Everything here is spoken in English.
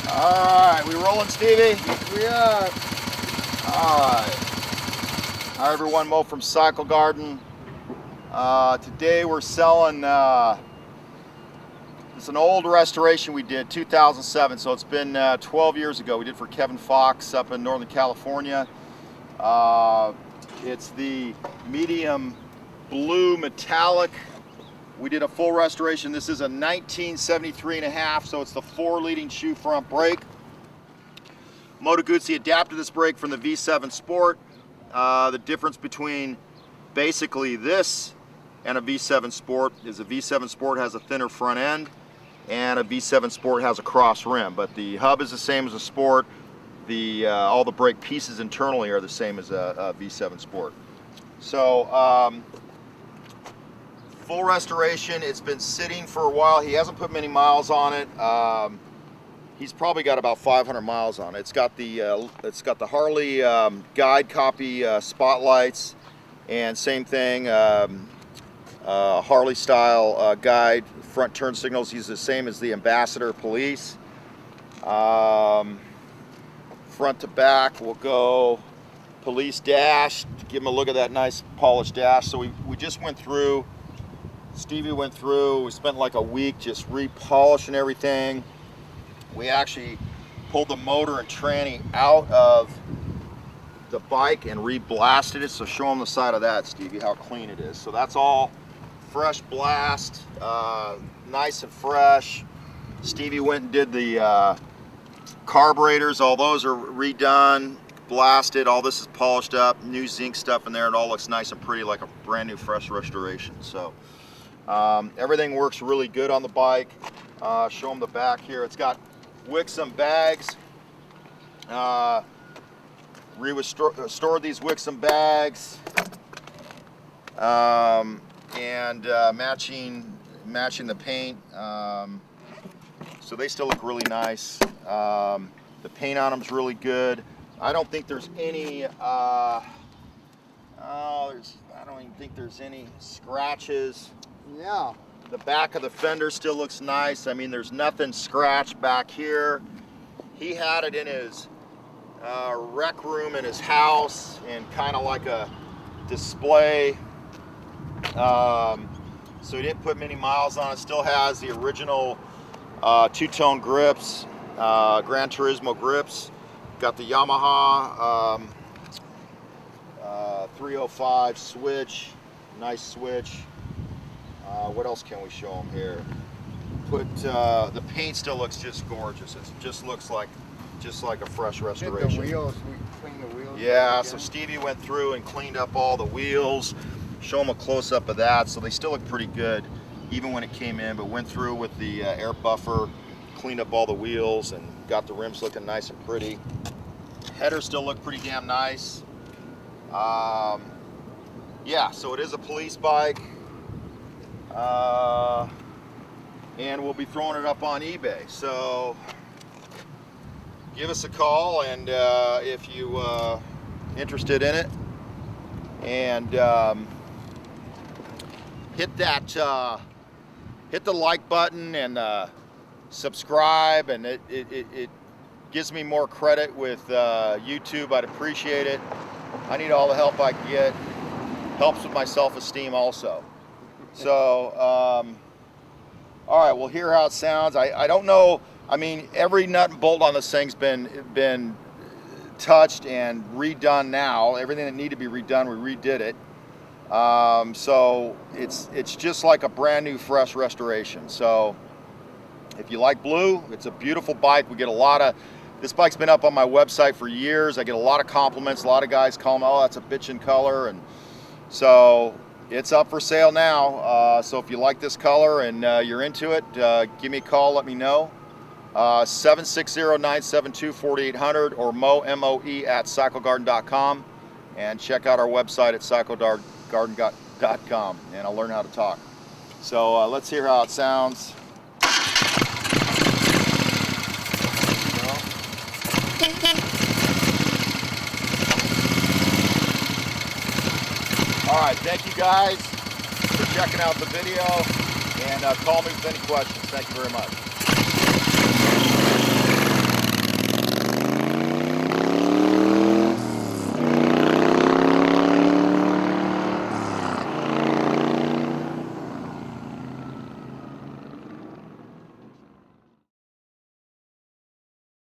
Alright, we rolling, Stevie? We are. Alright. Hi everyone, Mo from Cycle Garden. Today we're selling, it's an old restoration we did, 2007, so it's been 12 years ago. We did for Kevin Fox up in Northern California. It's the medium blue metallic. We did a full restoration. This is a 1973.5, so it's the 4 leading shoe front brake. Moto Guzzi adapted this brake from the V7 Sport. The difference between basically this and a V7 Sport is a V7 Sport has a thinner front end and a V7 Sport has a cross rim, but the hub is the same as a Sport. All the brake pieces internally are the same as a V7 Sport. So full restoration. It's been sitting for a while. He hasn't put many miles on it. He's probably got about 500 miles on it. It's got the Harley guide copy spotlights, and same thing, Harley style guide front turn signals. He's the same as the Ambassador Police. Front to back, we'll go police dash. Give him a look at that nice polished dash. So we just went through. Stevie went through, we spent like a week just repolishing everything. We actually pulled the motor and tranny out of the bike and re-blasted it. So show them the side of that, Stevie, how clean it is. So that's all fresh blast, nice and fresh. Stevie went and did the carburetors. All those are redone, blasted. All this is polished up, new zinc stuff in there. It all looks nice and pretty, like a brand new fresh restoration. So everything works really good on the bike. Show them the back here. It's got Wixom bags. Restored these Wixom bags, and matching the paint. So they still look really nice. The paint on them is really good. I don't think there's any. I don't even think there's any scratches. Yeah. The back of the fender still looks nice. I mean, there's nothing scratched back here. He had it in his rec room in his house and kind of like a display. So he didn't put many miles on it. Still has the original two-tone grips, Gran Turismo grips. Got the Yamaha 305 switch, nice switch. What else can we show them here? The paint still looks just gorgeous. It just looks like a fresh restoration. The wheels, we cleaned the wheels. Yeah, so Stevie went through and cleaned up all the wheels. Show them a close-up of that. So they still look pretty good, even when it came in. But went through with the air buffer, cleaned up all the wheels, and got the rims looking nice and pretty. Headers still look pretty damn nice. Yeah, so it is a police bike. And we'll be throwing it up on eBay. So give us a call, and if you interested in it, and hit the like button and subscribe, and it gives me more credit with YouTube. I'd appreciate it. I need all the help I can get. Helps with my self-esteem also. So all right, we'll hear how it sounds. I don't know. I mean, every nut and bolt on this thing's been touched and redone now. Everything that needed to be redone, we redid it. So it's just like a brand new, fresh restoration. So if you like blue, it's a beautiful bike. We get a lot of. This bike's been up on my website for years. I get a lot of compliments. A lot of guys call me, "Oh, that's a bitchin' color," and so. It's up for sale now, so if you like this color and you're into it, give me a call, let me know. 760-972-4800 or MOE at cyclegarden.com, and check out our website at cyclegarden.com, and I'll learn how to talk. So let's hear how it sounds. All right, thank you guys for checking out the video, and call me with any questions. Thank you very much.